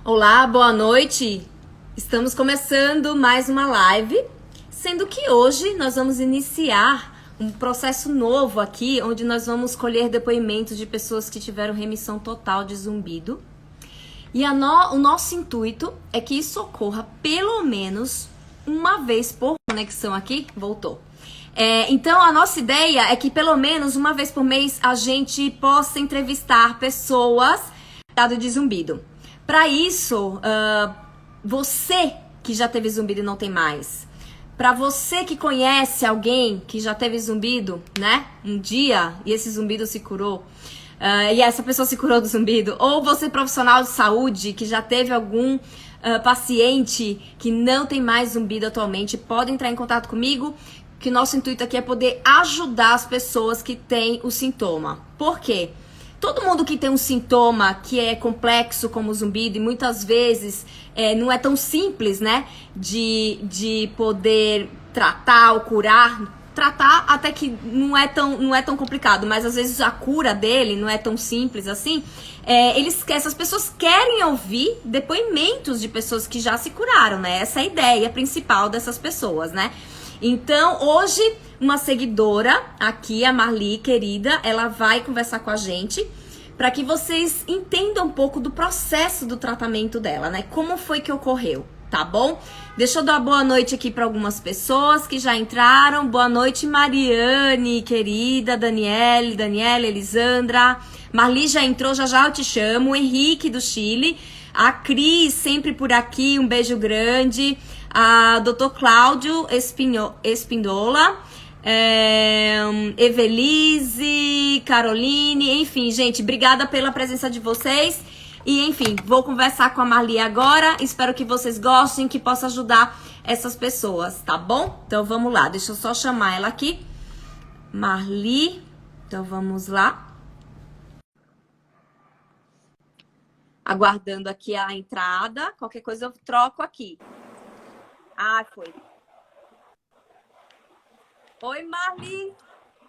Olá, boa noite. Estamos começando mais uma live, sendo que hoje nós vamos iniciar um processo novo aqui, onde nós vamos colher depoimentos de pessoas que tiveram remissão total de zumbido. E o nosso intuito é que isso ocorra pelo menos uma vez por conexão aqui. Voltou. Então, a nossa ideia é que pelo menos uma vez por mês a gente possa entrevistar pessoas de zumbido. Para isso, você que já teve zumbido e não tem mais, para você que conhece alguém que já teve zumbido, né, um dia, e esse zumbido se curou, e essa pessoa se curou do zumbido, ou você profissional de saúde que já teve algum paciente que não tem mais zumbido atualmente, pode entrar em contato comigo, que nosso intuito aqui é poder ajudar as pessoas que têm o sintoma. Por quê? Todo mundo que tem um sintoma que é complexo como o zumbido e muitas vezes não é tão simples, né, de poder tratar ou curar. Tratar até que não é tão complicado, mas às vezes a cura dele não é tão simples assim. Essas pessoas querem ouvir depoimentos de pessoas que já se curaram, né? Essa é a ideia principal dessas pessoas, né? Então, hoje, uma seguidora aqui, a Marli, querida, ela vai conversar com a gente para que vocês entendam um pouco do processo do tratamento dela, né? Como foi que ocorreu, tá bom? Deixa eu dar boa noite aqui para algumas pessoas que já entraram. Boa noite, Mariane, querida, Daniele, Elisandra. Marli já entrou, já eu te chamo. O Henrique, do Chile. A Cris, sempre por aqui, um beijo grande. A Dr. Cláudio Espindola, Evelise, Caroline, enfim, gente, obrigada pela presença de vocês. E, enfim, vou conversar com a Marli agora. Espero que vocês gostem, que possa ajudar essas pessoas, tá bom? Então, vamos lá. Deixa eu só chamar ela aqui. Marli. Então, vamos lá. Aguardando aqui a entrada. Qualquer coisa eu troco aqui. Ah, foi. Oi, Marli.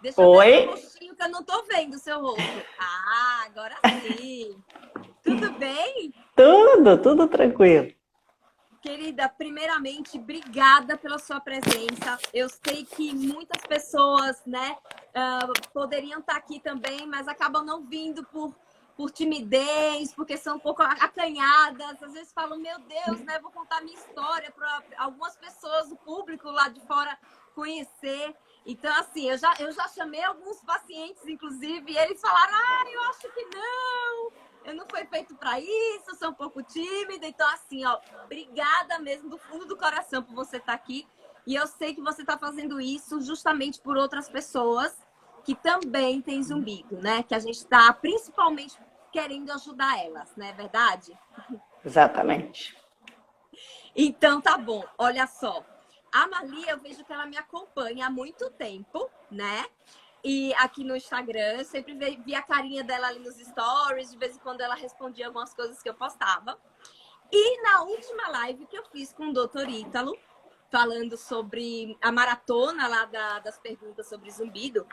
Deixa eu ver seu rostinho, que eu não tô vendo o seu rosto. Ah, agora sim. Tudo bem? Tudo tranquilo. Querida, primeiramente, obrigada pela sua presença. Eu sei que muitas pessoas, né, poderiam estar aqui também, mas acabam não vindo por timidez, porque são um pouco acanhadas. Às vezes falam, meu Deus, né, vou contar minha história para algumas pessoas, o público lá de fora conhecer. Então, assim, eu já chamei alguns pacientes, inclusive, e eles falaram, eu acho que não. Eu não fui feito para isso, eu sou um pouco tímida. Então, assim, ó, obrigada mesmo do fundo do coração por você estar aqui. E eu sei que você está fazendo isso justamente por outras pessoas que também têm zumbido, né? Que a gente está principalmente querendo ajudar elas, não é verdade? Exatamente. Então, tá bom. Olha só. A Marli, eu vejo que ela me acompanha há muito tempo, né? E aqui no Instagram, eu sempre vi a carinha dela ali nos stories, de vez em quando ela respondia algumas coisas que eu postava. E na última live que eu fiz com o Dr. Ítalo, falando sobre a maratona lá das perguntas sobre zumbido,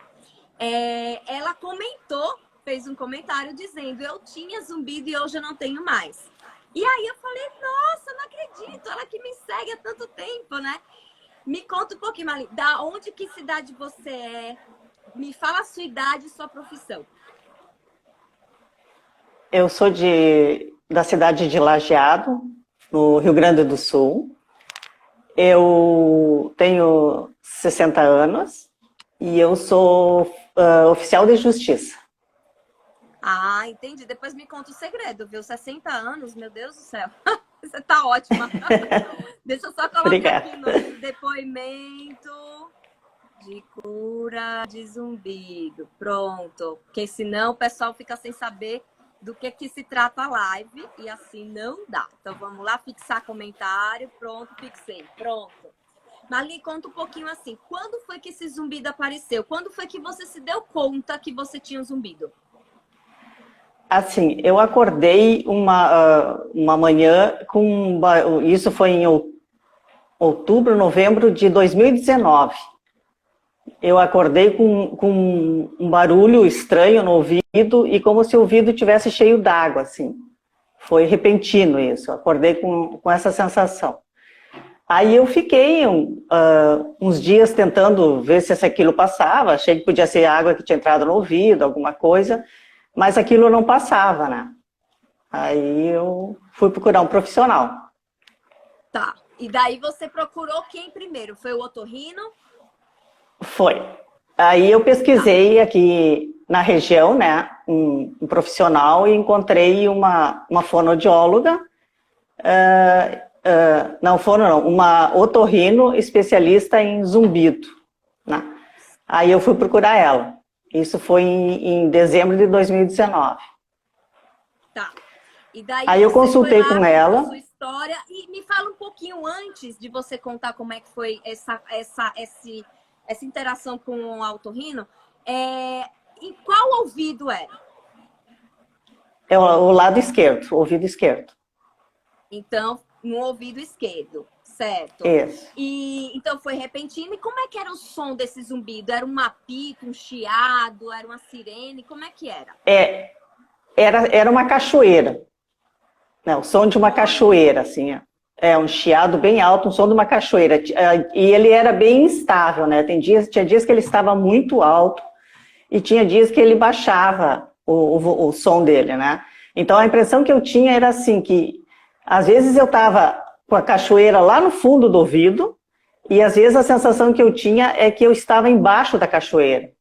ela comentou, fez um comentário dizendo, eu tinha zumbido e hoje eu não tenho mais. E aí eu falei, nossa, não acredito, ela que me segue há tanto tempo, né? Me conta um pouquinho, Marli, da onde, que cidade você é? Me fala a sua idade e sua profissão. Eu sou da cidade de Lajeado, no Rio Grande do Sul. Eu tenho 60 anos e eu sou oficial de justiça. Ah, entendi. Depois me conta o segredo, viu? 60 anos, meu Deus do céu. Você tá ótima. Deixa eu só colocar Obrigada. aqui no depoimento de cura de zumbido. Pronto. Porque senão o pessoal fica sem saber do que se trata a live e assim não dá. Então vamos lá, fixar comentário. Pronto, fixei. Pronto. Marli, conta um pouquinho assim. Quando foi que esse zumbido apareceu? Quando foi que você se deu conta que você tinha um zumbido? Assim, eu acordei uma manhã isso foi em outubro, novembro de 2019. Eu acordei com um barulho estranho no ouvido e como se o ouvido tivesse cheio d'água, assim. Foi repentino isso, eu acordei com essa sensação. Aí eu fiquei uns dias tentando ver se aquilo passava, achei que podia ser água que tinha entrado no ouvido, alguma coisa, mas aquilo não passava, né? Aí eu fui procurar um profissional. Tá. E daí você procurou quem primeiro? Foi o otorrino? Foi. Aí eu pesquisei aqui na região, né, um profissional, e encontrei uma fonoaudióloga, não, uma otorrino especialista em zumbido, né? Aí eu fui procurar ela. Isso foi em dezembro de 2019. Tá. E daí aí eu consultei com ela. Sua história, e me fala um pouquinho antes de você contar como é que foi essa interação com o otorrino. Em qual ouvido era? É o lado esquerdo, o ouvido esquerdo. Então, no ouvido esquerdo, certo? Isso. E então foi repentino. E como é que era o som desse zumbido? Era um apito, um chiado, era uma sirene? Como é que era? Era uma cachoeira. Não, o som de uma cachoeira, assim. Um chiado bem alto, um som de uma cachoeira. E ele era bem instável, né? Tinha dias que ele estava muito alto e tinha dias que ele baixava o som dele, né? Então a impressão que eu tinha era assim, que às vezes eu estava com a cachoeira lá no fundo do ouvido e às vezes a sensação que eu tinha é que eu estava embaixo da cachoeira.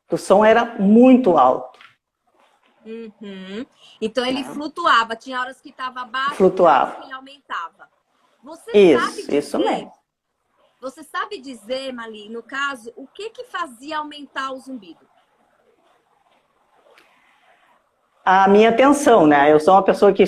O som era muito alto. Uhum. Então ele flutuava, tinha horas que estava abaixo, flutuava. Horas que ele aumentava. Você sabe Isso, dizer, isso mesmo. Você sabe dizer, Mali, no caso, o que fazia aumentar o zumbido? A minha tensão, né? Eu sou uma pessoa que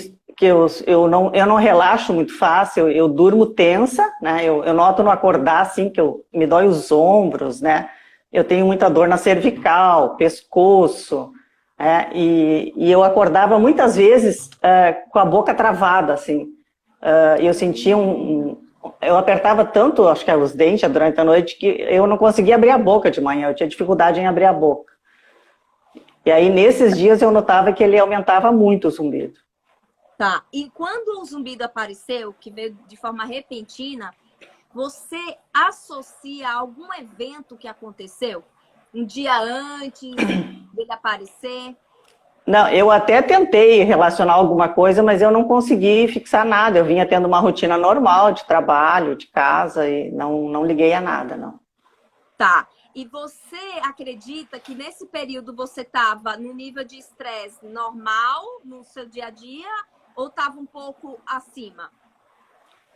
eu não relaxo muito fácil, eu durmo tensa, né? Eu noto no acordar, assim, que me dói os ombros, né? Eu tenho muita dor na cervical, pescoço, né? E eu acordava muitas vezes com a boca travada, assim. Eu sentia eu apertava tanto, acho que os dentes durante a noite, que eu não conseguia abrir a boca de manhã, eu tinha dificuldade em abrir a boca. E aí, nesses dias, eu notava que ele aumentava muito o zumbido. Tá. E quando o zumbido apareceu, que veio de forma repentina, você associa a algum evento que aconteceu? Um dia antes dele aparecer? Não, eu até tentei relacionar alguma coisa, mas eu não consegui fixar nada. Eu vinha tendo uma rotina normal de trabalho, de casa, e não liguei a nada, não. Tá. E você acredita que nesse período você estava no nível de estresse normal no seu dia a dia ou estava um pouco acima?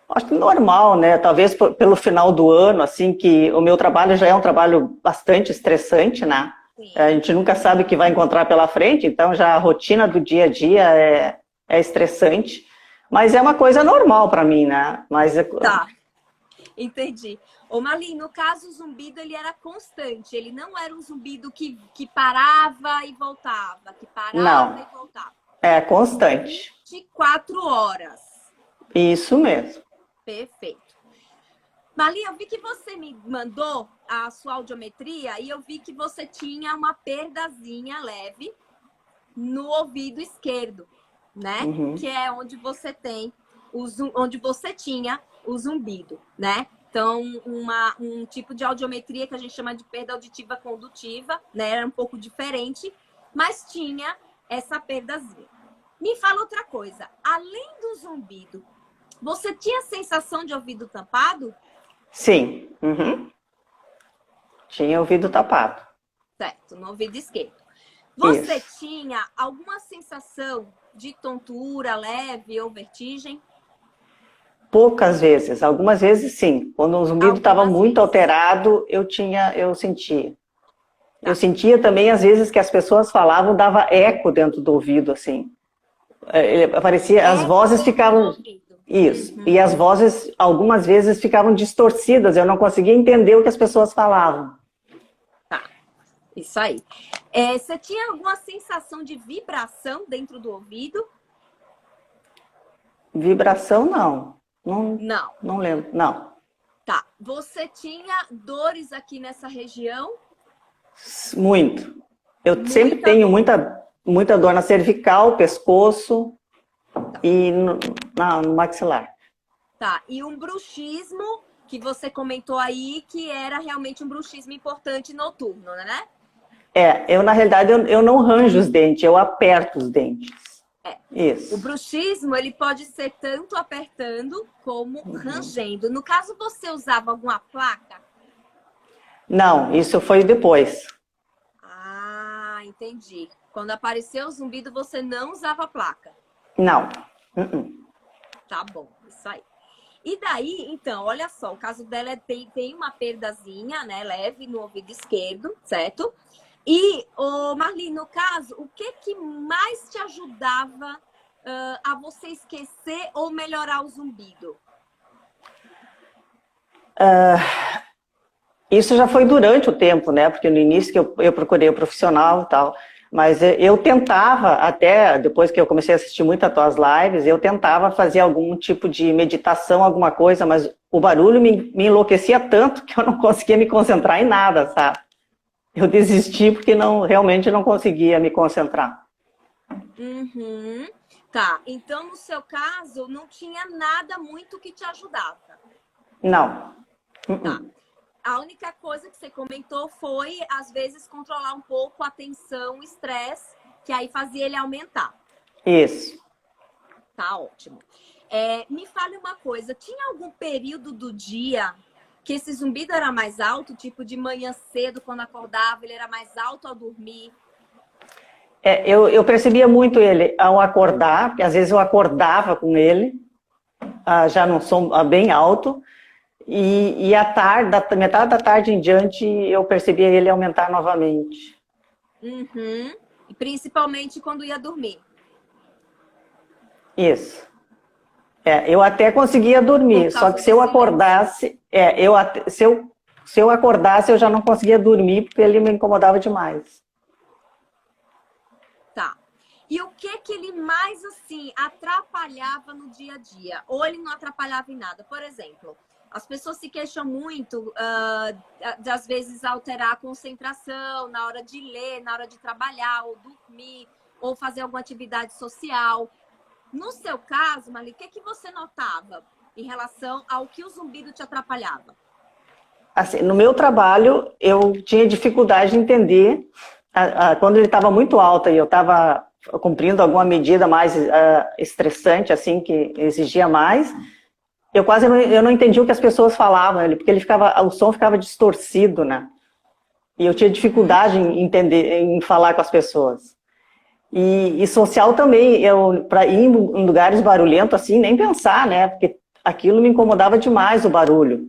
Acho que normal, né? Talvez pelo final do ano, assim, que o meu trabalho já é um trabalho bastante estressante, né? Sim. A gente nunca sabe o que vai encontrar pela frente, então já a rotina do dia a dia é estressante. Mas é uma coisa normal para mim, né? Mas Tá, entendi. Ô Marli, no caso o zumbido ele era constante, ele não era um zumbido que parava e voltava, que parava e voltava. É constante. 24 horas. Isso mesmo. Perfeito. Marli, eu vi que você me mandou a sua audiometria e eu vi que você tinha uma perdazinha leve no ouvido esquerdo, né? Uhum. Que é onde você tem onde você tinha o zumbido, né? Então, um tipo de audiometria que a gente chama de perda auditiva condutiva, né? Era um pouco diferente, mas tinha essa perdazinha. Me fala outra coisa. Além do zumbido, você tinha sensação de ouvido tampado? Sim. Uhum. Tinha ouvido tapado. Certo, no ouvido esquerdo. Você tinha alguma sensação de tontura leve ou vertigem? Poucas vezes, algumas vezes sim. Quando o zumbido estava muito alterado, eu sentia. Tá. Eu sentia também, às vezes, que as pessoas falavam, dava eco dentro do ouvido, assim. Aparecia, as vozes ficavam... Isso. Uhum. E as vozes, algumas vezes, ficavam distorcidas. Eu não conseguia entender o que as pessoas falavam. Tá. Isso aí. Você tinha alguma sensação de vibração dentro do ouvido? Vibração, não. Não lembro, não. Tá. Você tinha dores aqui nessa região? Muito. Eu sempre tenho muita dor na cervical, pescoço, e no maxilar. Tá, e um bruxismo que você comentou aí, que era realmente um bruxismo importante noturno, né? Eu na realidade, eu não ranjo os dentes, eu aperto os dentes. Isso. O bruxismo, ele pode ser tanto apertando como rangendo. No caso, você usava alguma placa? Não, isso foi depois. Ah, entendi. Quando apareceu o zumbido, você não usava placa? Não. Tá bom, isso aí. E daí, então, olha só, o caso dela tem uma perdazinha, né, leve no ouvido esquerdo, certo? E, Marli, no caso, o que mais te ajudava a você esquecer ou melhorar o zumbido? Isso já foi durante o tempo, né? Porque no início que eu procurei o profissional e tal, mas eu tentava, até depois que eu comecei a assistir muito as tuas lives, eu tentava fazer algum tipo de meditação, alguma coisa, mas o barulho me enlouquecia tanto que eu não conseguia me concentrar em nada, sabe? Eu desisti porque realmente não conseguia me concentrar. Uhum. Tá, então no seu caso não tinha nada muito que te ajudava? Não. Tá. A única coisa que você comentou foi, às vezes, controlar um pouco a tensão, o estresse, que aí fazia ele aumentar. Isso. Tá ótimo. Me fale uma coisa, tinha algum período do dia que esse zumbido era mais alto? Tipo, de manhã cedo, quando acordava, ele era mais alto ao dormir? Eu percebia muito ele ao acordar, porque às vezes eu acordava com ele, já num som bem alto, e à tarde, da metade da tarde em diante, eu percebia ele aumentar novamente. Uhum. E principalmente quando ia dormir? Isso. Eu até conseguia dormir, só que se eu acordasse, se eu acordasse, eu já não conseguia dormir, porque ele me incomodava demais. Tá. E o que ele mais, assim, atrapalhava no dia a dia? Ou ele não atrapalhava em nada? Por exemplo, as pessoas se queixam muito de, às vezes, alterar a concentração na hora de ler, na hora de trabalhar, ou dormir, ou fazer alguma atividade social. No seu caso, Marli, o que você notava em relação ao que o zumbido te atrapalhava? Assim, no meu trabalho, eu tinha dificuldade de entender quando ele estava muito alto e eu estava cumprindo alguma medida mais estressante, assim, que exigia mais, eu não entendia o que as pessoas falavam, porque o som ficava distorcido, né? E eu tinha dificuldade em entender, em falar com as pessoas. E social também, para ir em lugares barulhentos assim, nem pensar, né? Porque aquilo me incomodava demais, o barulho.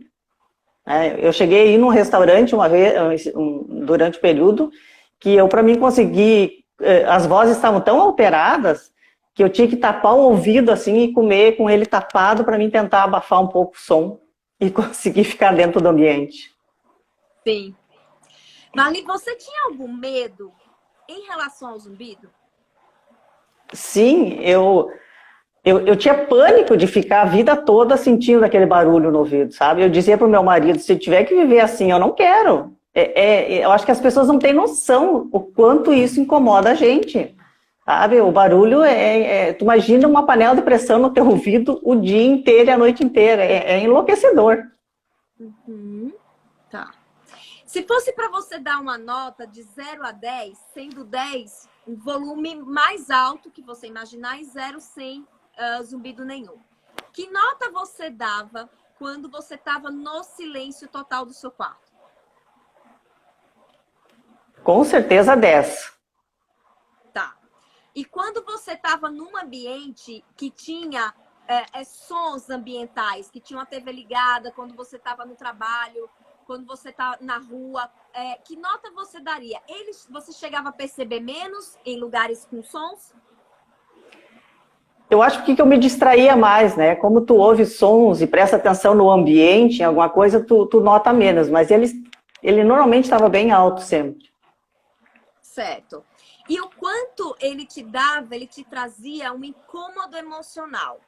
Eu cheguei a ir num restaurante uma vez, durante o período, que para mim conseguir, as vozes estavam tão alteradas que eu tinha que tapar o ouvido assim e comer com ele tapado para mim tentar abafar um pouco o som e conseguir ficar dentro do ambiente. Sim. Marli, você tinha algum medo em relação ao zumbido? Sim, eu tinha pânico de ficar a vida toda sentindo aquele barulho no ouvido, sabe? Eu dizia pro meu marido, se eu tiver que viver assim, eu não quero. Eu acho que as pessoas não têm noção o quanto isso incomoda a gente, sabe? O barulho tu imagina uma panela de pressão no teu ouvido o dia inteiro e a noite inteira. É enlouquecedor. Uhum. Tá. Se fosse para você dar uma nota de 0 a 10, sendo 10 um volume mais alto que você imaginar e 0 sem zumbido nenhum, que nota você dava quando você estava no silêncio total do seu quarto? Com certeza 10. Tá. E quando você estava num ambiente que tinha sons ambientais, que tinha uma TV ligada, quando você estava no trabalho, quando você está na rua, que nota você daria? Você chegava a perceber menos em lugares com sons? Eu acho que eu me distraía mais, né? Como tu ouve sons e presta atenção no ambiente, em alguma coisa, tu nota menos. Mas ele normalmente estava bem alto sempre. Certo. E o quanto ele te dava, ele te trazia um incômodo emocional?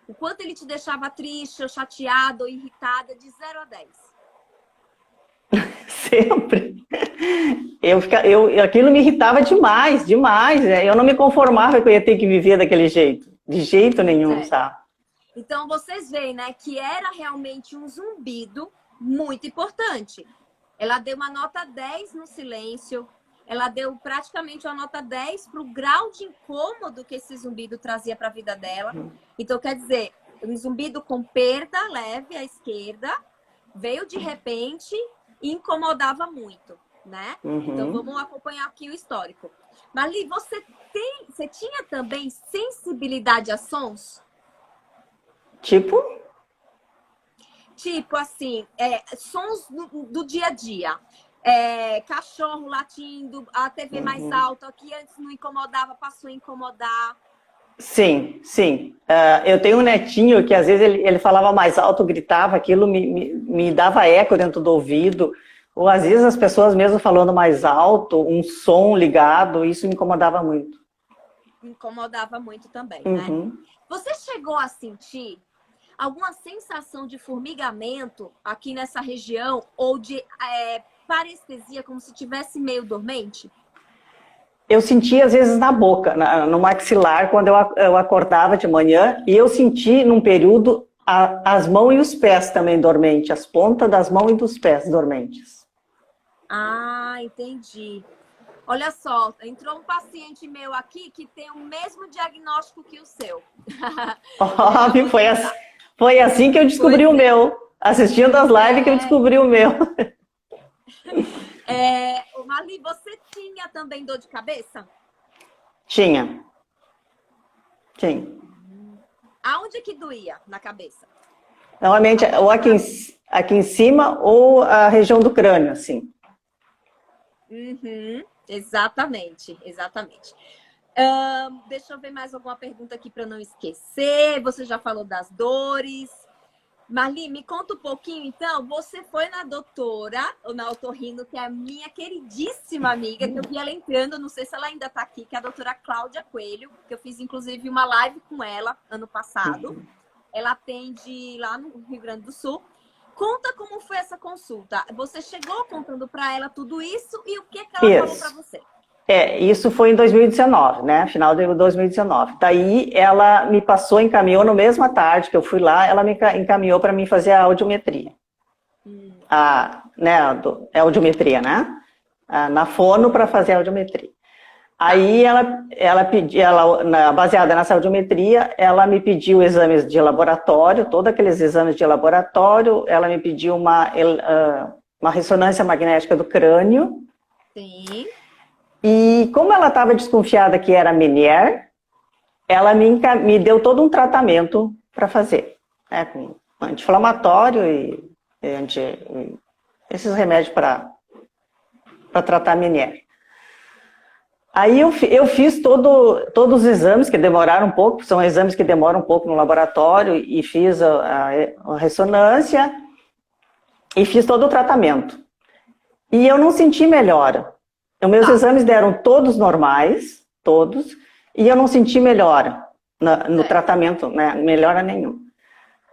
O quanto ele te deixava triste, ou chateado, ou irritada, de 0 a 10? Sempre. Aquilo me irritava demais, demais. Né? Eu não me conformava que eu ia ter que viver daquele jeito. De jeito nenhum, Certo. sabe? Então vocês veem, né, que era realmente um zumbido muito importante. Ela deu uma nota 10 no silêncio, ela deu praticamente uma nota 10 para o grau de incômodo que esse zumbido trazia para a vida dela. Então, quer dizer, um zumbido com perda leve à esquerda, veio de repente e incomodava muito, né? Então, vamos acompanhar aqui o histórico. Marli, você tinha também sensibilidade a sons? Tipo? Tipo assim, sons do dia a dia. Cachorro latindo, a TV mais alta, que antes não incomodava, passou a incomodar. Sim, sim. Eu tenho um netinho que às vezes ele falava mais alto, gritava, aquilo me dava eco dentro do ouvido. Ou às vezes as pessoas mesmo falando mais alto, um som ligado, isso me incomodava muito. Incomodava muito também, né? Você chegou a sentir alguma sensação de formigamento aqui nessa região ou de parestesia, como se estivesse meio dormente? Eu sentia às vezes na boca, no maxilar, quando eu acordava de manhã, e eu senti num período as mãos e os pés também dormentes, as pontas das mãos e dos pés dormentes. Ah, entendi. Olha só, entrou um paciente meu aqui que tem o mesmo diagnóstico que o seu. Óbvio, foi assim que eu descobri o meu. Assistindo as lives que eu descobri o meu. Marli, você tinha também dor de cabeça? Tinha. Aonde que doía na cabeça? Normalmente, ou aqui em cima, ou a região do crânio, assim. Exatamente. Deixa eu ver mais alguma pergunta aqui para não esquecer. Você já falou das dores. Marli, me conta um pouquinho, então. Você foi na doutora, ou na otorrino, que é a minha queridíssima amiga, que eu vi ela entrando, não sei se ela ainda está aqui, que é a doutora Cláudia Coelho, que eu fiz, inclusive, uma live com ela ano passado. Ela atende lá no Rio Grande do Sul. Conta como foi essa consulta. Você chegou contando para ela tudo isso e o que ela falou para você? Isso foi em 2019, né? Final de 2019. Daí ela me encaminhou no mesma tarde que eu fui lá, ela me encaminhou para mim fazer a audiometria. Audiometria, né? Na fono para fazer a audiometria. Aí ela pediu, baseada nessa audiometria, ela me pediu exames de laboratório, todos aqueles exames de laboratório, ela me pediu uma ressonância magnética do crânio. Sim. E como ela estava desconfiada que era Meniere, ela me deu todo um tratamento para fazer, né, com anti-inflamatório e esses remédios para tratar Meniere. Aí eu fiz todos os exames que demoraram um pouco, são exames que demoram um pouco no laboratório, e fiz a ressonância e fiz todo o tratamento. E eu não senti melhora. Os meus exames deram todos normais, todos, e eu não senti melhora no tratamento, né? Melhora nenhuma.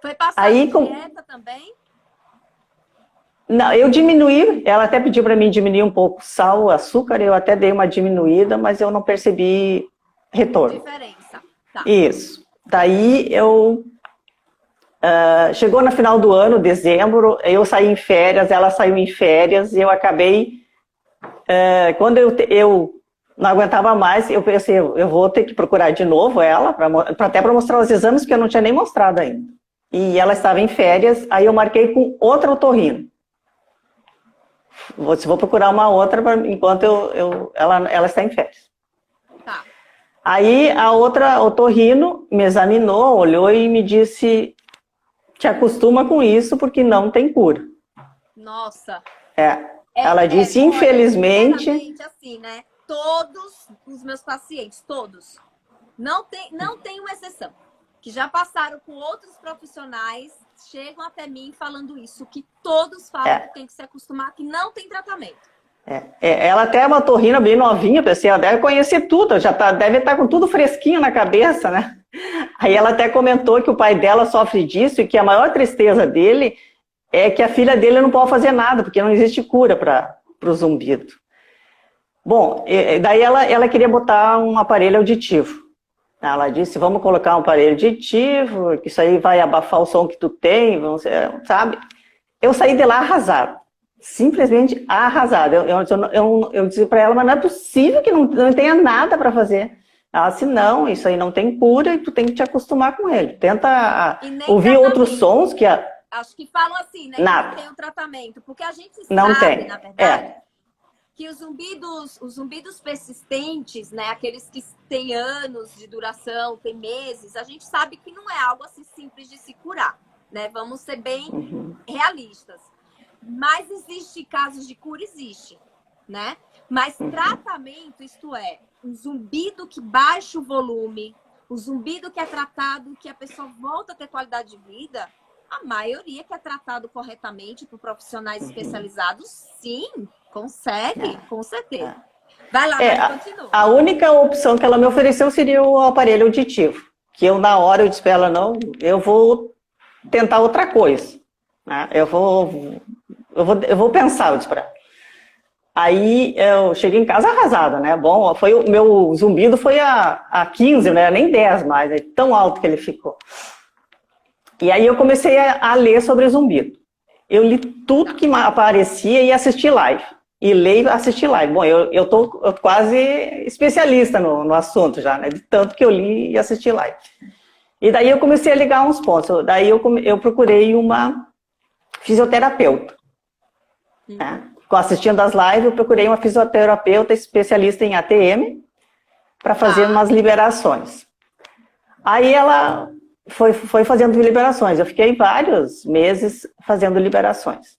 Foi passar dieta também? Não, eu diminuí, ela até pediu para mim diminuir um pouco sal, açúcar, eu até dei uma diminuída, mas eu não percebi retorno. Diferença. Tá. Isso. Daí chegou no final do ano, dezembro, eu saí em férias, ela saiu em férias, e eu acabei... quando eu não aguentava mais, eu pensei, eu vou ter que procurar de novo ela, até para mostrar os exames que eu não tinha nem mostrado ainda. E ela estava em férias, aí eu marquei com outra otorrino. Vou procurar uma outra enquanto ela está em férias. Tá. Aí a outra otorrino me examinou, olhou e me disse, te acostuma com isso porque não tem cura. Nossa. Ela disse, infelizmente... assim, né? Todos os meus pacientes, todos, não tem uma exceção, que já passaram com outros profissionais, chegam até mim falando isso, que todos falam que tem que se acostumar, que não tem tratamento. Ela até é uma otorrina bem novinha, pensei, ela deve conhecer tudo, deve estar com tudo fresquinho na cabeça, né? Aí ela até comentou que o pai dela sofre disso e que a maior tristeza dele é que a filha dele não pode fazer nada, porque não existe cura para o zumbido. Bom, daí ela queria botar um aparelho auditivo. Ela disse, vamos colocar um aparelho auditivo, que isso aí vai abafar o som que tu tem, sabe? Eu saí de lá arrasada. Simplesmente arrasada. Eu disse para ela, mas não é possível que não tenha nada para fazer. Ela disse, não, isso aí não tem cura e tu tem que te acostumar com ele. Tenta ouvir outros sons que... Acho que falam assim, né? Nada. Que não tem um tratamento. Porque a gente não sabe, tem. na verdade, que os zumbidos persistentes, né? Aqueles que têm anos de duração, tem meses, a gente sabe que não é algo assim simples de se curar, né? Vamos ser bem realistas. Mas existe casos de cura, existe, né? Mas tratamento, isto é, um zumbido que baixa o volume, o zumbido que é tratado, que a pessoa volta a ter qualidade de vida, a maioria que é tratado corretamente por profissionais especializados, sim, consegue, com certeza. Vai lá, mas continua. A única opção que ela me ofereceu seria o aparelho auditivo, que eu na hora eu disse para ela, não, eu vou tentar outra coisa, né? Eu vou pensar, eu disse para ela. Aí eu cheguei em casa arrasada, né? Bom, o meu zumbido foi a 15, né? Nem 10 mais, é tão alto que ele ficou. E aí eu comecei a ler sobre zumbido. Eu li tudo que aparecia e assisti live. E leio e assisti live. Bom, eu tô quase especialista no assunto já, né? De tanto que eu li e assisti live. E daí eu comecei a ligar uns pontos. Daí eu procurei uma fisioterapeuta, né? Assistindo as lives, eu procurei uma fisioterapeuta especialista em ATM para fazer umas liberações. Aí ela foi fazendo liberações. Eu fiquei vários meses fazendo liberações.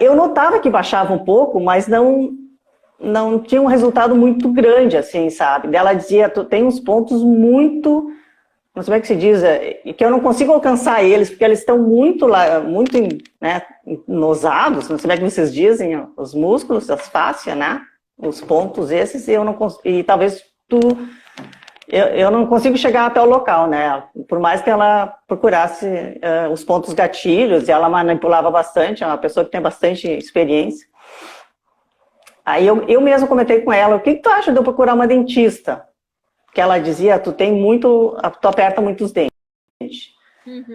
Eu notava que baixava um pouco, mas não tinha um resultado muito grande, assim, sabe? Ela dizia, tu tem uns pontos muito... Não sei como é que se diz, que eu não consigo alcançar eles, porque eles estão muito né, nosados, não sei como é que vocês dizem, os músculos, as fáscias, né? Os pontos esses, eu não consigo, e talvez eu não consigo chegar até o local, né? Por mais que ela procurasse os pontos gatilhos, e ela manipulava bastante, é uma pessoa que tem bastante experiência. Aí eu mesmo comentei com ela, o que tu acha de eu procurar uma dentista? Que ela dizia, tu aperta muito os dentes.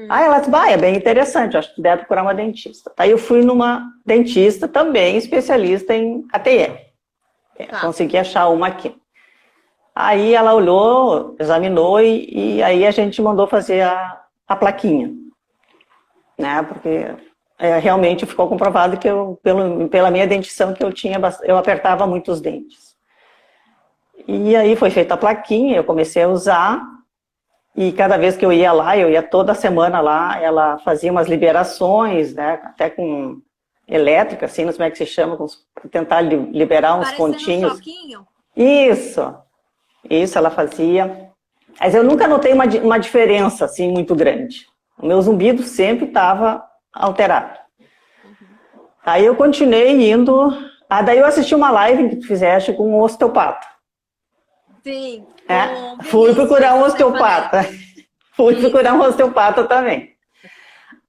Aí ela disse, é bem interessante, acho que tu deve procurar uma dentista. Aí eu fui numa dentista também, especialista em ATM. Consegui achar uma aqui. Aí ela olhou, examinou e aí a gente mandou fazer a plaquinha. Né? Porque realmente ficou comprovado que pela minha dentição que eu apertava muito os dentes. E aí foi feita a plaquinha, eu comecei a usar, e cada vez que eu ia lá, eu ia toda semana lá, ela fazia umas liberações, né, até com elétrica, assim, não sei como é que se chama, para tentar liberar uns pontinhos. Um choquinho? Isso ela fazia. Mas eu nunca notei uma diferença, assim, muito grande. O meu zumbido sempre estava alterado. Aí eu continuei indo, daí eu assisti uma live que tu fizeste com um osteopata. Sim. Fui procurar um osteopata. Fui procurar um osteopata também.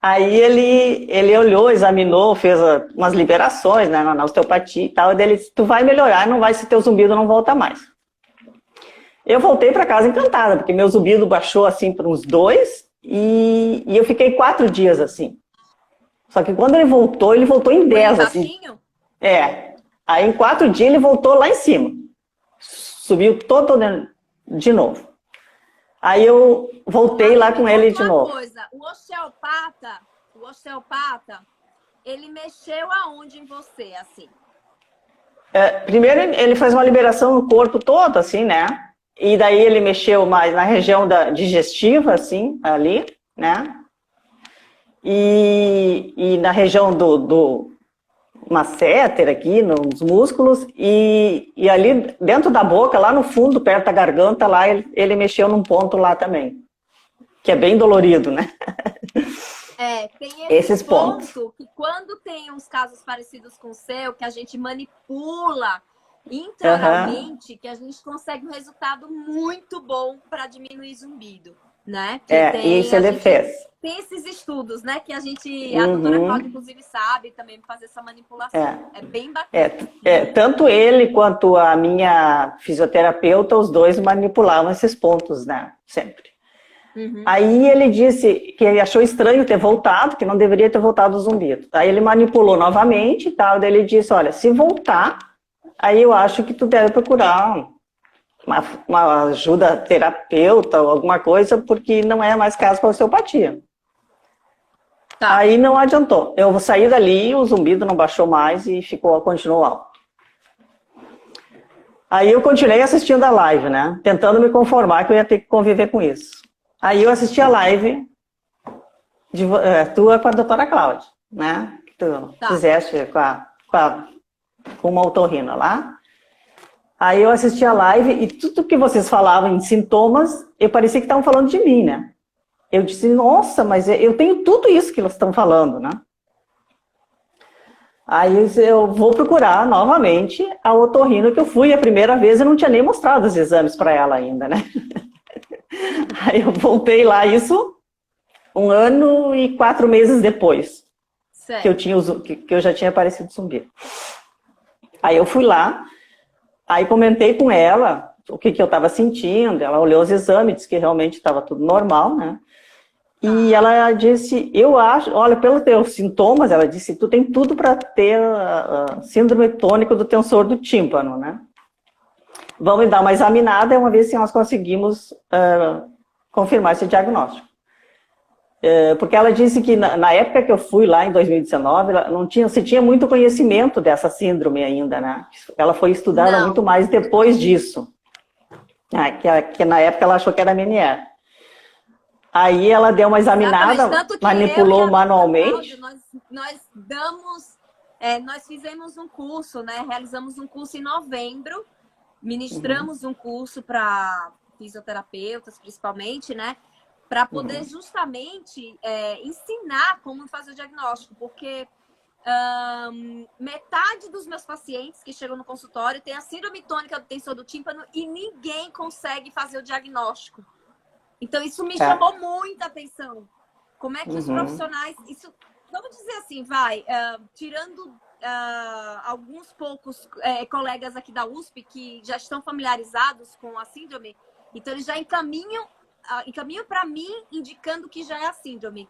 Aí ele olhou, examinou, fez umas liberações, né, na osteopatia e tal. E ele disse, tu vai melhorar, não vai, se teu zumbido não volta mais. Eu voltei para casa encantada, porque meu zumbido baixou assim para uns 2 e eu fiquei 4 dias assim. Só que quando ele voltou em 10, assim. Aí em 4 dias ele voltou lá em cima. Subiu todo de novo. Aí eu voltei lá com ele de novo. O osteopata, ele mexeu aonde em você, assim? Primeiro ele faz uma liberação no corpo todo, assim, né? E daí ele mexeu mais na região digestiva, assim, ali, né? E na região do masseter aqui, nos músculos, e ali dentro da boca, lá no fundo, perto da garganta, lá ele mexeu num ponto lá também, que é bem dolorido, né? Tem esses pontos que quando tem uns casos parecidos com o seu, que a gente manipula internamente, que a gente consegue um resultado muito bom para diminuir zumbido, né? Isso ele fez. tem esses estudos, né? Que a doutora Cláudia, inclusive, sabe também fazer essa manipulação. É bem bacana. Tanto ele quanto a minha fisioterapeuta, os dois manipulavam esses pontos, né? Sempre. Aí ele disse que ele achou estranho ter voltado, que não deveria ter voltado o zumbido. Aí ele manipulou novamente e tal, daí ele disse, olha, se voltar, aí eu acho que tu deve procurar uma ajuda terapeuta ou alguma coisa, porque não é mais caso para osteopatia. Tá. Aí não adiantou. Eu saí dali, o zumbido não baixou mais e continuou alto. Aí eu continuei assistindo a live, né? Tentando me conformar que eu ia ter que conviver com isso. Aí eu assisti a live tua com a doutora Cláudia, né? Que tu fizeste com uma otorrina lá. Aí eu assisti a live e tudo que vocês falavam em sintomas, eu parecia que estavam falando de mim, né? Eu disse, nossa, mas eu tenho tudo isso que elas estão falando, né? Aí eu vou procurar novamente a otorrino que eu fui a primeira vez e não tinha nem mostrado os exames para ela ainda, né? Aí eu voltei lá, isso 1 ano e 4 meses depois que eu já tinha aparecido zumbi. Aí eu fui lá, aí comentei com ela o que eu estava sentindo, ela olhou os exames, disse que realmente estava tudo normal, né? E ela disse, eu acho, olha, pelos teus sintomas, ela disse, tu tem tudo para ter síndrome tônica do tensor do tímpano, né? Vamos dar uma examinada, uma vez que nós conseguimos confirmar esse diagnóstico. Porque ela disse que na época que eu fui lá, em 2019, se tinha muito conhecimento dessa síndrome ainda, né? Ela foi estudada muito mais depois disso. Que na época ela achou que era Meniere. Aí ela deu uma examinada, manipulou manualmente. Nós fizemos um curso, né? Realizamos um curso em novembro, ministramos um curso para fisioterapeutas, principalmente, né? Para poder justamente ensinar como fazer o diagnóstico, porque metade dos meus pacientes que chegam no consultório tem a síndrome tônica do tensor do tímpano e ninguém consegue fazer o diagnóstico. Então, isso me chamou muita atenção. Como é que os profissionais... Vamos dizer assim, tirando alguns poucos colegas aqui da USP que já estão familiarizados com a síndrome, então eles já encaminham para mim, indicando que já é a síndrome.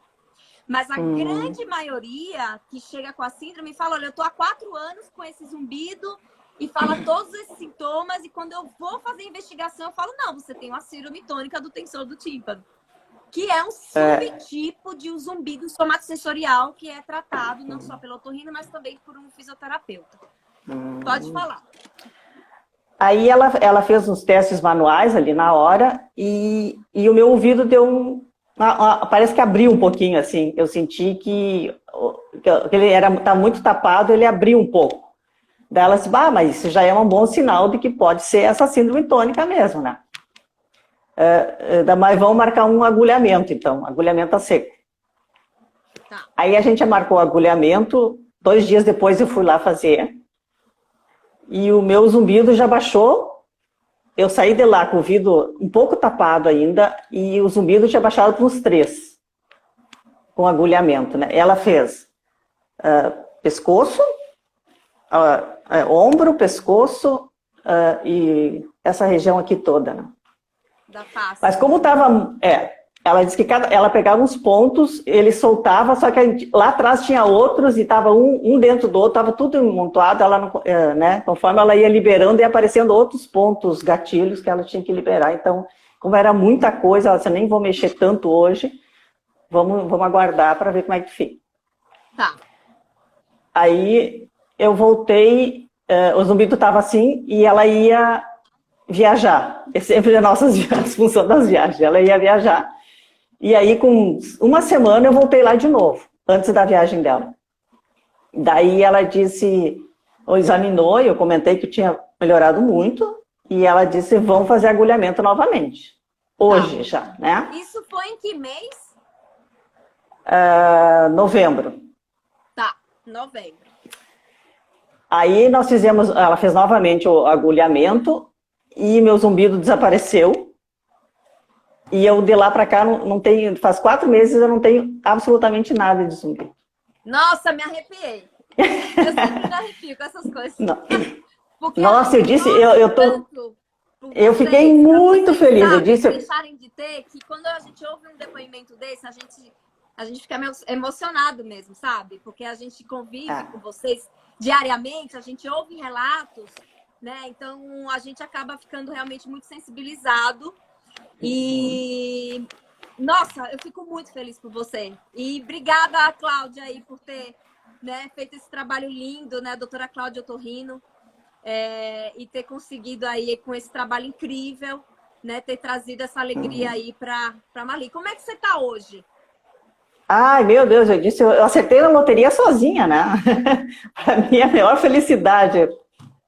Mas a grande maioria que chega com a síndrome fala, olha, eu estou há 4 anos com esse zumbido, e fala todos esses sintomas, e quando eu vou fazer investigação, eu falo, não, você tem uma síndrome tônica do tensor do tímpano, que é um subtipo de um zumbido somatosensorial que é tratado não só pelo otorrino, mas também por um fisioterapeuta. Pode falar. Aí ela fez uns testes manuais ali na hora, e o meu ouvido deu parece que abriu um pouquinho, assim. Eu senti que ele tá muito tapado, ele abriu um pouco. Daí ela disse, mas isso já é um bom sinal de que pode ser essa síndrome tônica mesmo, né? Mas vamos marcar um agulhamento, então, agulhamento a seco. Tá. Aí a gente marcou o agulhamento, 2 dias depois eu fui lá fazer, e o meu zumbido já baixou, eu saí de lá com o ouvido um pouco tapado ainda, e o zumbido tinha baixado para uns 3, com agulhamento, né? Ela fez pescoço, ombro, pescoço e essa região aqui toda, né? Da face. Mas como estava... ela disse que ela pegava uns pontos, ele soltava, só que lá atrás tinha outros e estava um dentro do outro, estava tudo amontoado, né? Conforme ela ia liberando, ia aparecendo outros pontos, gatilhos que ela tinha que liberar. Então, como era muita coisa, ela disse, nem vou mexer tanto hoje, vamos aguardar para ver como é que fica. Tá. Aí eu voltei, o zumbido estava assim, e ela ia viajar. É sempre a nossa função das viagens, ela ia viajar. E aí, com 1 semana, eu voltei lá de novo, antes da viagem dela. Daí ela disse, examinou, e eu comentei que tinha melhorado muito, e ela disse, vamos fazer agulhamento novamente. Hoje já, né? Isso foi em que mês? Novembro. Tá, novembro. Aí ela fez novamente o agulhamento, e meu zumbido desapareceu. E eu de lá pra cá não tenho, faz 4 meses eu não tenho absolutamente nada de zumbi. Nossa, me arrepiei. Eu sempre me arrepio com essas coisas. Não. Porque Nossa, eu disse, eu fiquei vocês, pra muito vocês, feliz. Eu sabe, disse, deixarem de ter, que quando a gente ouve um depoimento desse, a gente fica meio emocionado mesmo, sabe? Porque a gente convive com vocês diariamente, a gente ouve relatos, né? Então a gente acaba ficando realmente muito sensibilizado. E nossa, eu fico muito feliz por você. E obrigada, Cláudia, aí, por ter, né, feito esse trabalho lindo, né, a doutora Cláudia Otorrino, e ter conseguido aí, com esse trabalho incrível, né, ter trazido essa alegria aí para Marli. Como é que você está hoje? ai, meu Deus, eu disse, eu acertei na loteria sozinha, né? Para mim, a maior felicidade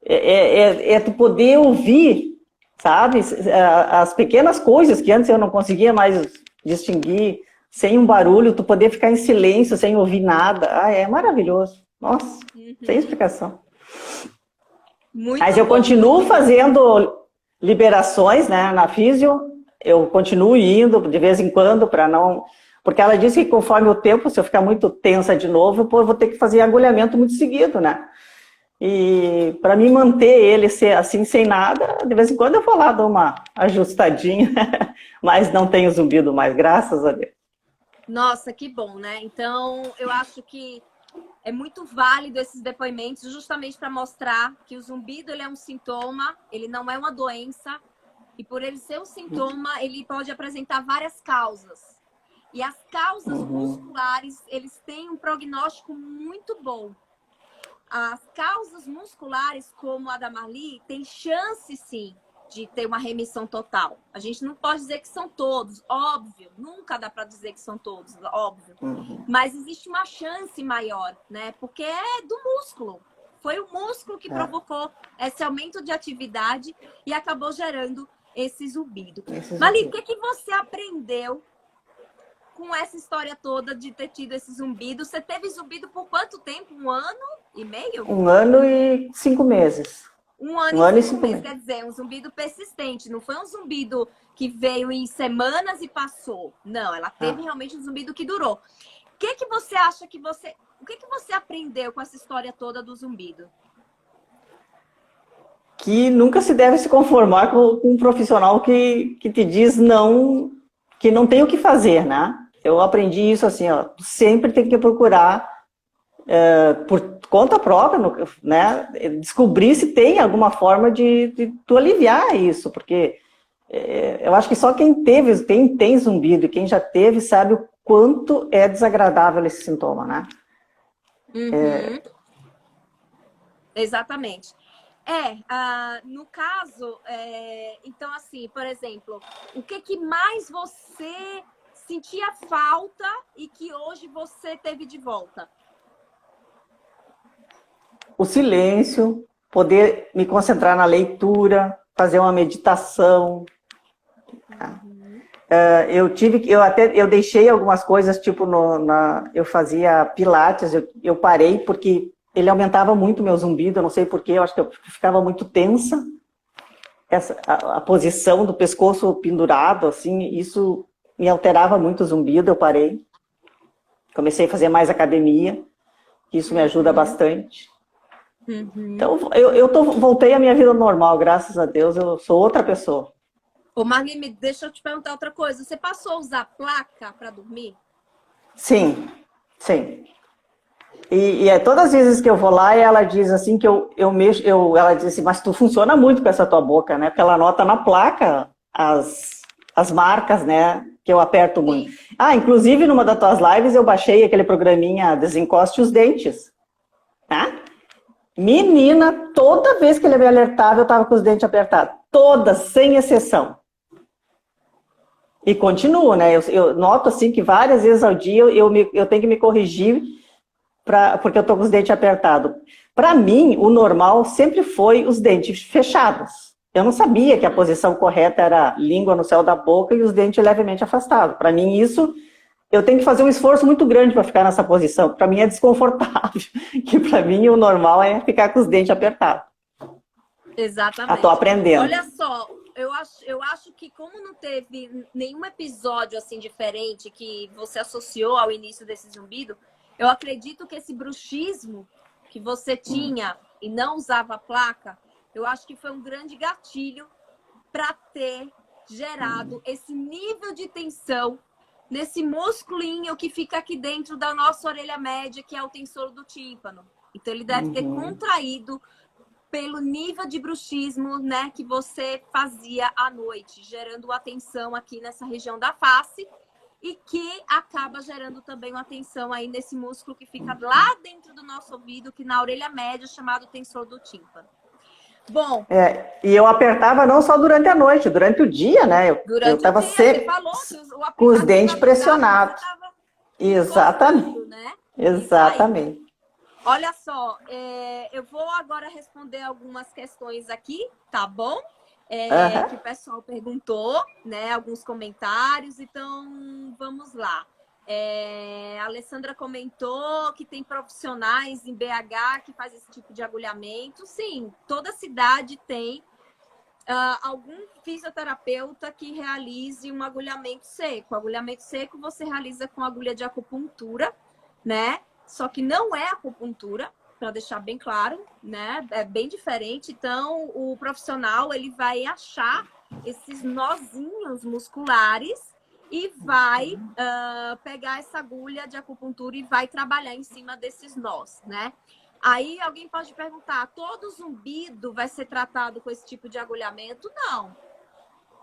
é tu poder ouvir, sabe? As pequenas coisas que antes eu não conseguia mais distinguir, sem um barulho, tu poder ficar em silêncio, sem ouvir nada. Ah, é maravilhoso. Nossa, sem explicação. Muito Mas eu bom. continuo fazendo liberações, né, na físio, eu continuo indo de vez em quando para não... Porque ela disse que conforme o tempo, se eu ficar muito tensa de novo, eu vou ter que fazer agulhamento muito seguido, né? E para me manter ele assim, sem nada, de vez em quando eu vou lá dar uma ajustadinha, mas não tenho zumbido mais, graças a Deus. Nossa, que bom, né? Então, eu acho que é muito válido esses depoimentos justamente para mostrar que o zumbido ele é um sintoma, ele não é uma doença, e por ele ser um sintoma, ele pode apresentar várias causas. E as causas musculares, eles têm um prognóstico muito bom. As causas musculares, como a da Marli, tem chance, sim, de ter uma remissão total. A gente não pode dizer que são todos, óbvio. Nunca dá para dizer que são todos, óbvio. Mas existe uma chance maior, né? Porque é do músculo. Foi o músculo que provocou esse aumento de atividade e acabou gerando esse zumbido. Marli, o que você aprendeu com essa história toda de ter tido esse zumbido? Você teve zumbido por quanto tempo? 1 ano e meio? 1 ano e 5 meses. 1 ano e 5 meses. Quer dizer, um zumbido persistente. Não foi um zumbido que veio em semanas e passou. Não, ela teve realmente um zumbido que durou. O que você acha que você... O que você aprendeu com essa história toda do zumbido? Que nunca se deve se conformar com um profissional que te diz não, que não tem o que fazer, né? Eu aprendi isso assim, ó, sempre tem que procurar por conta própria, né? Descobrir se tem alguma forma de tu aliviar isso, porque eu acho que só quem tem zumbido e quem já teve sabe o quanto é desagradável esse sintoma, né? Exatamente. No caso, então assim, por exemplo, o que mais você sentia falta e que hoje você teve de volta? O silêncio, poder me concentrar na leitura, fazer uma meditação. Eu deixei algumas coisas, tipo, eu fazia pilates, eu parei porque ele aumentava muito meu zumbido, eu não sei porquê, eu acho que eu ficava muito tensa. A posição do pescoço pendurado, assim, isso me alterava muito o zumbido, eu parei. Comecei a fazer mais academia, isso me ajuda bastante. Então, voltei à minha vida normal, graças a Deus, eu sou outra pessoa. Ô Marli, deixa eu te perguntar outra coisa. Você passou a usar placa para dormir? Sim, sim. E todas as vezes que eu vou lá, ela diz assim que ela diz assim, mas tu funciona muito com essa tua boca, né? Porque ela anota na placa as marcas, né? Que eu aperto muito. Sim. Inclusive, numa das tuas lives, eu baixei aquele programinha Desencoste os Dentes. Tá? Menina, toda vez que ele me alertava, eu tava com os dentes apertados. Todas, sem exceção. E continuo, né? Eu noto assim que várias vezes ao dia eu tenho que me corrigir porque eu tô com os dentes apertados. Para mim, o normal sempre foi os dentes fechados. Eu não sabia que a posição correta era língua no céu da boca e os dentes levemente afastados. Para mim, isso, eu tenho que fazer um esforço muito grande para ficar nessa posição. Para mim é desconfortável. Que para mim o normal é ficar com os dentes apertados. Exatamente. Tô aprendendo. Olha só, eu acho que como não teve nenhum episódio assim diferente que você associou ao início desse zumbido, eu acredito que esse bruxismo que você tinha e não usava a placa, eu acho que foi um grande gatilho para ter gerado esse nível de tensão nesse musculinho que fica aqui dentro da nossa orelha média, que é o tensor do tímpano. Então, ele deve ter contraído pelo nível de bruxismo, né, que você fazia à noite, gerando a tensão aqui nessa região da face e que acaba gerando também uma tensão aí nesse músculo que fica lá dentro do nosso ouvido, que na orelha média, chamado tensor do tímpano. Bom. E eu apertava não só durante a noite, durante o dia, né? Eu estava sempre com os dentes pressionados. Exatamente. Né? Exatamente. Olha só, eu vou agora responder algumas questões aqui, tá bom? Que o pessoal perguntou, né? Alguns comentários, então vamos lá. A Alessandra comentou que tem profissionais em BH que faz esse tipo de agulhamento. Sim, toda cidade tem algum fisioterapeuta que realize um agulhamento seco. O agulhamento seco você realiza com agulha de acupuntura, né? Só que não é acupuntura, para deixar bem claro, né? É bem diferente. Então, o profissional ele vai achar esses nozinhos musculares e vai pegar essa agulha de acupuntura e vai trabalhar em cima desses nós, né? Aí alguém pode perguntar, todo zumbido vai ser tratado com esse tipo de agulhamento? Não.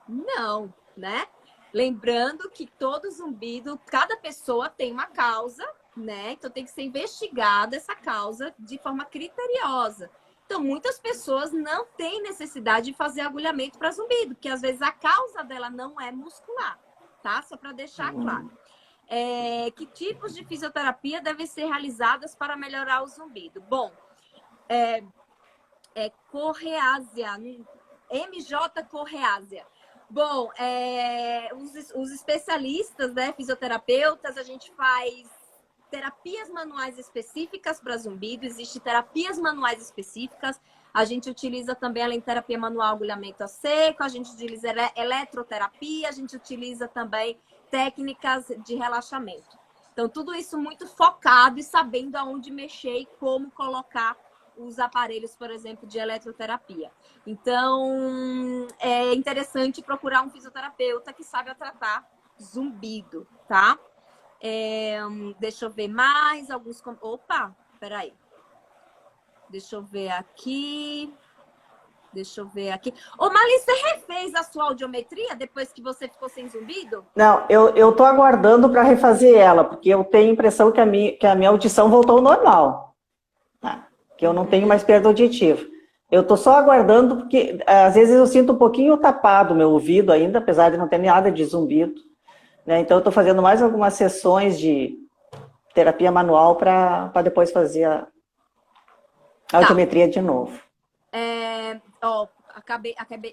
Não, né? Lembrando que todo zumbido, cada pessoa tem uma causa, né? Então tem que ser investigada essa causa de forma criteriosa. Então, muitas pessoas não têm necessidade de fazer agulhamento para zumbido, porque às vezes a causa dela não é muscular, tá? Só para deixar claro. Que tipos de fisioterapia devem ser realizadas para melhorar o zumbido? Bom, correásia, MJ correásia. Bom, os especialistas, né, fisioterapeutas, a gente faz terapias manuais específicas para zumbido, existem terapias manuais específicas, a gente utiliza também, além de terapia manual, agulhamento a seco, a gente utiliza eletroterapia, a gente utiliza também técnicas de relaxamento. Então, tudo isso muito focado e sabendo aonde mexer e como colocar os aparelhos, por exemplo, de eletroterapia. Então, é interessante procurar um fisioterapeuta que saiba tratar zumbido, tá? Deixa eu ver mais alguns... Opa, peraí. Deixa eu ver aqui. Ô, Marli, você refez a sua audiometria depois que você ficou sem zumbido? Não, eu tô aguardando para refazer ela, porque eu tenho a impressão que a minha audição voltou ao normal. Tá? Que eu não tenho mais perda auditiva. Eu tô só aguardando, porque às vezes eu sinto um pouquinho tapado o meu ouvido ainda, apesar de não ter nada de zumbido. Né? Então, eu estou fazendo mais algumas sessões de terapia manual para depois fazer a audiometria de novo.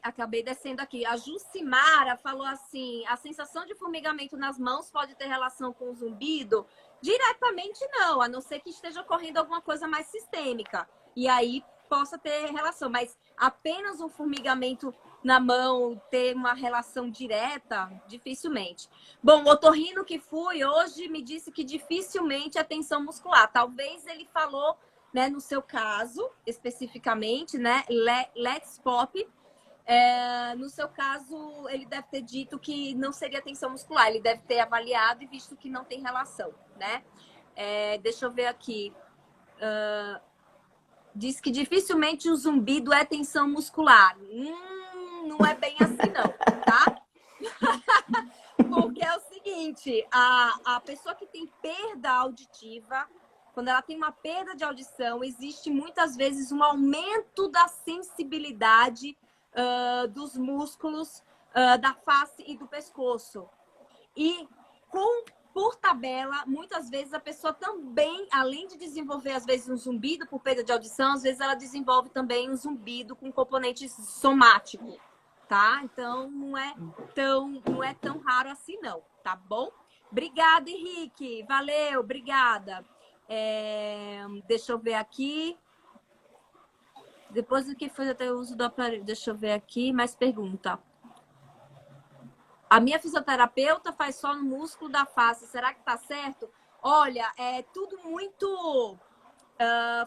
Acabei descendo aqui. A Jucimara falou assim, a sensação de formigamento nas mãos pode ter relação com o zumbido? Diretamente não, a não ser que esteja ocorrendo alguma coisa mais sistêmica. E aí possa ter relação, mas apenas um formigamento na mão ter uma relação direta, dificilmente. Bom, o otorrino que fui hoje me disse que dificilmente é tensão muscular. Talvez ele falou, né, no seu caso, especificamente, né, Let's Pop, no seu caso, ele deve ter dito que não seria tensão muscular, ele deve ter avaliado e visto que não tem relação, né? Deixa eu ver aqui. Diz que dificilmente o zumbido é tensão muscular. Não é bem assim não, tá? Porque é o seguinte, a pessoa que tem perda auditiva, quando ela tem uma perda de audição, existe muitas vezes um aumento da sensibilidade dos músculos da face e do pescoço. E por tabela, muitas vezes a pessoa também, além de desenvolver às vezes um zumbido por perda de audição, às vezes ela desenvolve também um zumbido com componente somático, tá? Então não é tão raro assim não, tá bom? Obrigada, Henrique. Valeu, obrigada. Deixa eu ver aqui. Depois do que foi até o uso do aparelho, deixa eu ver aqui, mais pergunta. A minha fisioterapeuta faz só no músculo da face. Será que tá certo? Olha, é tudo muito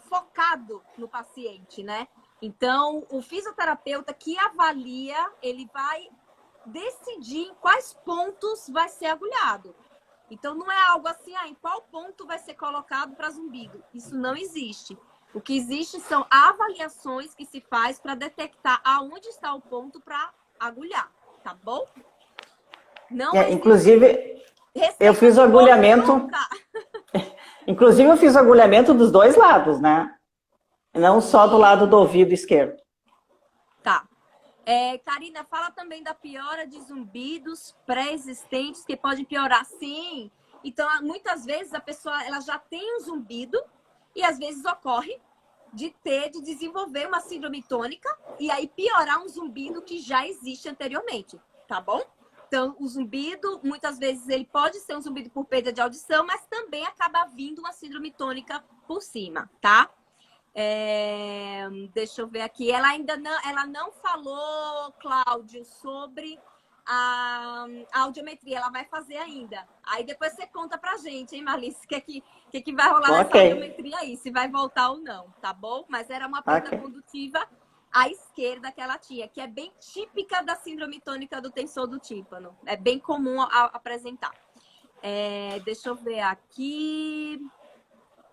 focado no paciente, né? Então, o fisioterapeuta que avalia, ele vai decidir em quais pontos vai ser agulhado. Então, não é algo assim, em qual ponto vai ser colocado para zumbido. Isso não existe. O que existe são avaliações que se faz para detectar aonde está o ponto para agulhar, tá bom? Não inclusive, eu fiz o agulhamento. Inclusive, eu fiz o agulhamento dos dois lados, né? Não só do lado do ouvido esquerdo. Tá. Karina, fala também da piora de zumbidos pré-existentes que podem piorar. Sim. Então, muitas vezes a pessoa ela já tem um zumbido e às vezes ocorre de desenvolver uma síndrome tônica e aí piorar um zumbido que já existe anteriormente, tá bom? Então, o zumbido, muitas vezes, ele pode ser um zumbido por perda de audição, mas também acaba vindo uma síndrome tônica por cima, tá? Deixa eu ver aqui. Ela não falou, Cláudio, sobre a audiometria. Ela vai fazer ainda. Aí depois você conta pra gente, hein, Marlice? O que vai rolar nessa audiometria aí? Se vai voltar ou não, tá bom? Mas era uma perda condutiva à esquerda que ela tinha, que é bem típica da síndrome tônica do tensor do tímpano. É bem comum apresentar. Deixa eu ver aqui.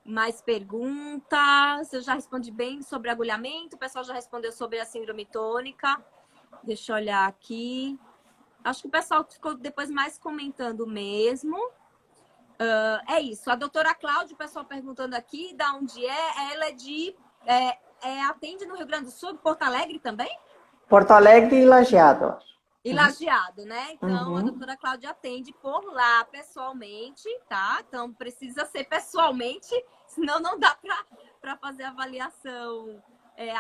Mais perguntas? Eu já respondi bem sobre agulhamento. O pessoal já respondeu sobre a síndrome tônica. Deixa eu olhar aqui. Acho que o pessoal ficou depois mais comentando mesmo. É isso. A doutora Cláudia, o pessoal perguntando aqui, da onde é? Ela é de... atende no Rio Grande do Sul, Porto Alegre também? Porto Alegre e Lajeado, acho. E Lajeado, né? Então, a doutora Cláudia atende por lá pessoalmente, tá? Então, precisa ser pessoalmente, senão não dá para fazer avaliação.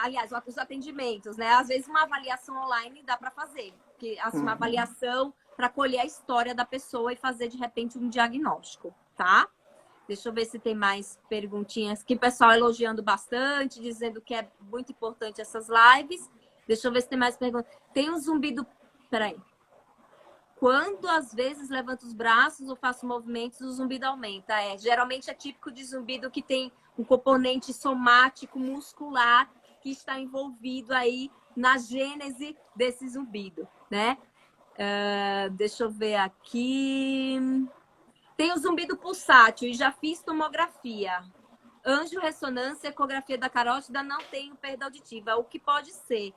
Aliás, os atendimentos, né? Às vezes, uma avaliação online dá para fazer. Porque, assim, uma avaliação para colher a história da pessoa e fazer, de repente, um diagnóstico, tá? Deixa eu ver se tem mais perguntinhas. Que o pessoal elogiando bastante, dizendo que é muito importante essas lives. Deixa eu ver se tem mais perguntas. Tem um zumbido... Peraí. Quando, às vezes, levanto os braços ou faço movimentos, o zumbido aumenta. Geralmente é típico de zumbido que tem um componente somático, muscular, que está envolvido aí na gênese desse zumbido, né? Deixa eu ver aqui. Tem o zumbido pulsátil e já fiz tomografia. Angiorressonância, ecografia da carótida, não tenho perda auditiva. O que pode ser?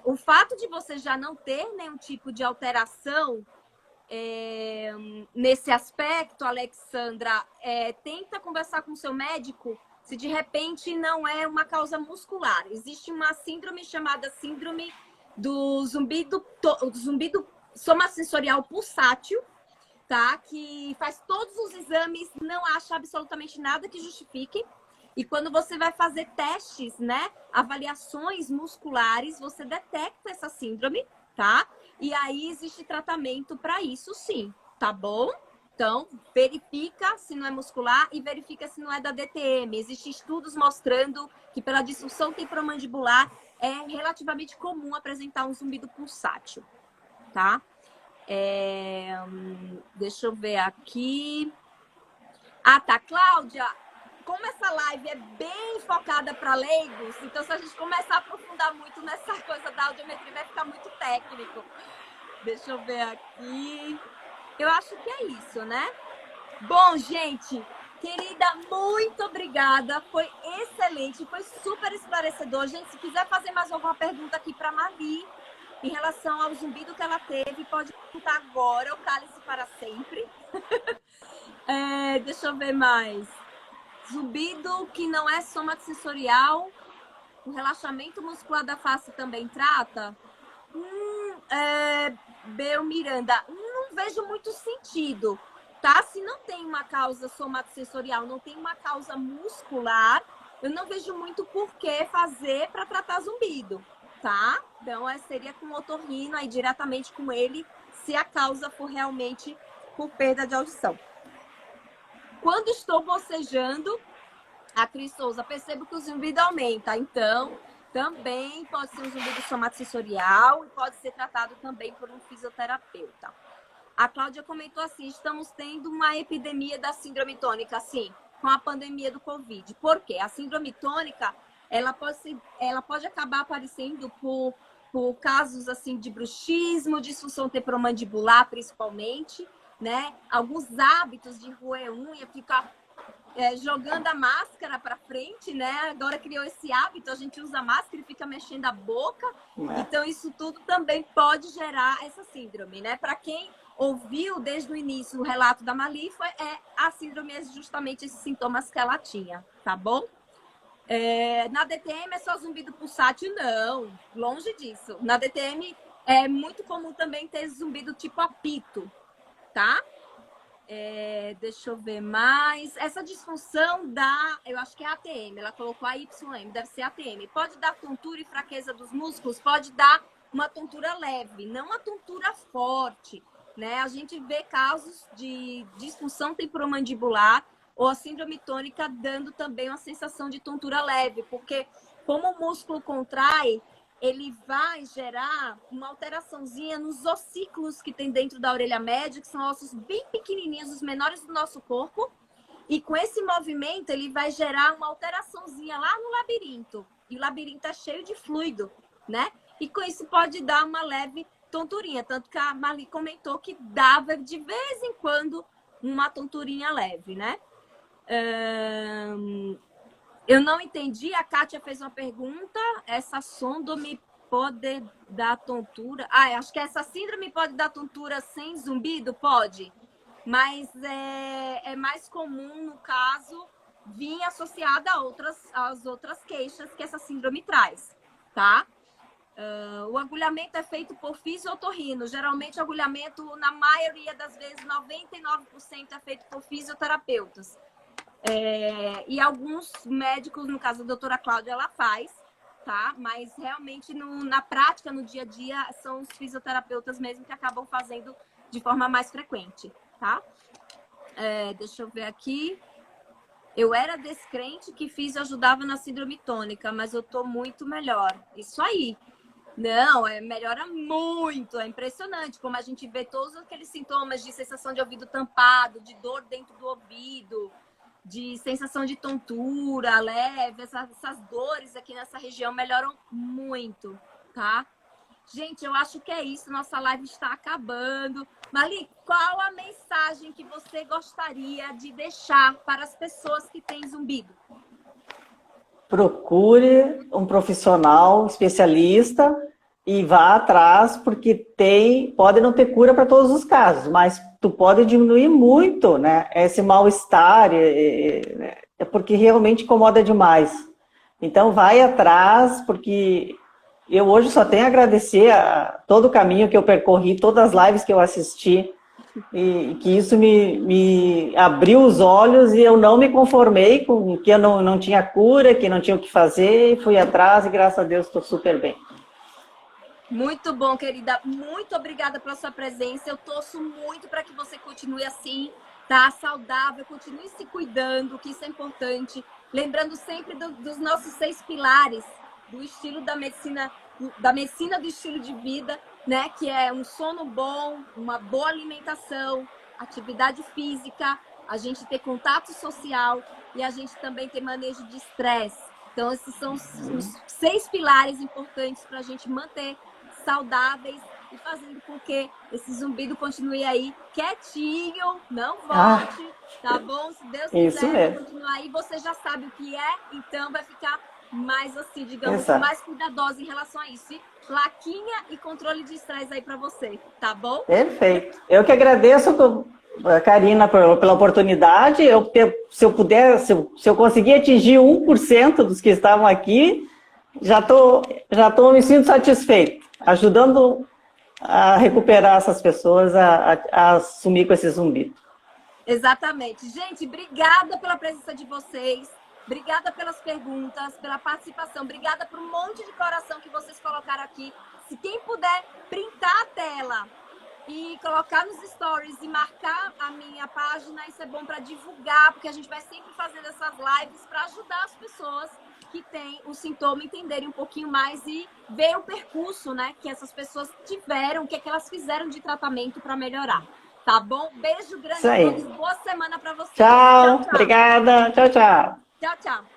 O fato de você já não ter nenhum tipo de alteração nesse aspecto, Alexandra, tenta conversar com o seu médico se de repente não é uma causa muscular. Existe uma síndrome chamada síndrome do zumbido somassensorial pulsátil, tá? Que faz todos os exames, não acha absolutamente nada que justifique. E quando você vai fazer testes, né, avaliações musculares, você detecta essa síndrome, tá? E aí existe tratamento para isso, sim, tá bom? Então, verifica se não é muscular e verifica se não é da DTM. Existem estudos mostrando que pela disfunção temporomandibular é relativamente comum apresentar um zumbido pulsátil, tá? Deixa eu ver aqui. Tá, Cláudia. Como essa live é bem focada para leigos, então se a gente começar a aprofundar muito nessa coisa da audiometria, vai ficar muito técnico. Deixa eu ver aqui. Eu acho que é isso, né? Bom, gente, querida, muito obrigada. Foi excelente, foi super esclarecedor. Gente, se quiser fazer mais alguma pergunta aqui para Marli, em relação ao zumbido que ela teve, pode perguntar agora, ou cale-se para sempre. Deixa eu ver mais. Zumbido que não é somatosensorial, o relaxamento muscular da face também trata? Bel Miranda, não vejo muito sentido, tá? Se não tem uma causa somatosensorial, não tem uma causa muscular, eu não vejo muito por que fazer para tratar zumbido, tá? Então, seria com o otorrino, aí diretamente com ele, se a causa for realmente por perda de audição. Quando estou bocejando, a Cris Souza, percebo que o zumbido aumenta. Então, também pode ser um zumbido somatosensorial e pode ser tratado também por um fisioterapeuta. A Cláudia comentou assim, estamos tendo uma epidemia da síndrome tônica, assim, com a pandemia do Covid. Por quê? A síndrome tônica, ela pode acabar aparecendo por casos, assim, de bruxismo, disfunção temporomandibular, principalmente, né? Alguns hábitos de roer unha, ficar jogando a máscara para frente, né? Agora criou esse hábito, a gente usa máscara e fica mexendo a boca. Então, isso tudo também pode gerar essa síndrome, né? Para quem ouviu desde o início o relato da Malifa, a síndrome é justamente esses sintomas que ela tinha, tá bom? Na DTM é só zumbido pulsátil? Não, longe disso. Na DTM é muito comum também ter zumbido tipo apito, tá? Deixa eu ver mais. Essa disfunção eu acho que é ATM, ela colocou a YM, deve ser ATM. Pode dar tontura e fraqueza dos músculos, pode dar uma tontura leve, não uma tontura forte, né? A gente vê casos de disfunção temporomandibular ou a síndrome tônica dando também uma sensação de tontura leve, porque como o músculo contrai, ele vai gerar uma alteraçãozinha nos ossículos que tem dentro da orelha média, que são ossos bem pequenininhos, os menores do nosso corpo. E com esse movimento, ele vai gerar uma alteraçãozinha lá no labirinto. E o labirinto é cheio de fluido, né? E com isso pode dar uma leve tonturinha. Tanto que a Marli comentou que dava de vez em quando uma tonturinha leve, né? Eu não entendi, a Kátia fez uma pergunta, essa síndrome pode dar tontura? Acho que essa síndrome pode dar tontura sem zumbido? Pode, mas é mais comum, no caso, vir associada às outras queixas que essa síndrome traz, tá? O agulhamento é feito por fisiotorrino, geralmente o agulhamento, na maioria das vezes, 99% é feito por fisioterapeutas. E alguns médicos, no caso da doutora Cláudia, ela faz, tá? Mas realmente na prática, no dia a dia, são os fisioterapeutas mesmo que acabam fazendo de forma mais frequente, tá? Deixa eu ver aqui. Eu era descrente que fisio ajudava na síndrome tônica, mas eu tô muito melhor. Isso aí. Não, melhora muito, é impressionante como a gente vê todos aqueles sintomas de sensação de ouvido tampado, de dor dentro do ouvido, de sensação de tontura leve, essas dores aqui nessa região melhoram muito, tá? Gente, eu acho que é isso, nossa live está acabando. Marli, qual a mensagem que você gostaria de deixar para as pessoas que têm zumbido? Procure um profissional especialista e vá atrás, porque pode não ter cura para todos os casos, mas tu pode diminuir muito, né, esse mal-estar, porque realmente incomoda demais. Então vai atrás, porque eu hoje só tenho a agradecer a todo o caminho que eu percorri, todas as lives que eu assisti, e que isso me abriu os olhos e eu não me conformei com que eu não tinha cura, que não tinha o que fazer, fui atrás e graças a Deus estou super bem. Muito bom, querida. Muito obrigada pela sua presença. Eu torço muito para que você continue assim, tá? Saudável, continue se cuidando, que isso é importante. Lembrando sempre dos nossos 6 pilares do estilo da medicina do estilo de vida, né? Que é um sono bom, uma boa alimentação, atividade física, a gente ter contato social e a gente também ter manejo de estresse. Então, esses são os 6 pilares importantes para a gente manter saudáveis e fazendo com que esse zumbido continue aí quietinho, não volte, tá bom? Se Deus quiser, vai continuar aí. Você já sabe o que é, então vai ficar mais assim, digamos, mais cuidadosa em relação a isso. E plaquinha e controle de estresse aí para você, tá bom? Perfeito. Eu que agradeço, Karina, pela oportunidade. Se eu conseguir atingir 1% dos que estavam aqui, já me sinto satisfeito, ajudando a recuperar essas pessoas, a sumir com esse zumbido. Exatamente. Gente, obrigada pela presença de vocês. Obrigada pelas perguntas, pela participação. Obrigada por um monte de coração que vocês colocaram aqui. Se quem puder printar a tela e colocar nos stories e marcar a minha página. Isso é bom para divulgar, porque a gente vai sempre fazendo essas lives para ajudar as pessoas que têm o sintoma entenderem um pouquinho mais e ver o percurso, né, que essas pessoas tiveram, o que é que elas fizeram de tratamento para melhorar. Tá bom? Beijo grande a todos. Boa semana para vocês. Tchau. Tchau, tchau. Obrigada. Tchau, tchau. Tchau, tchau.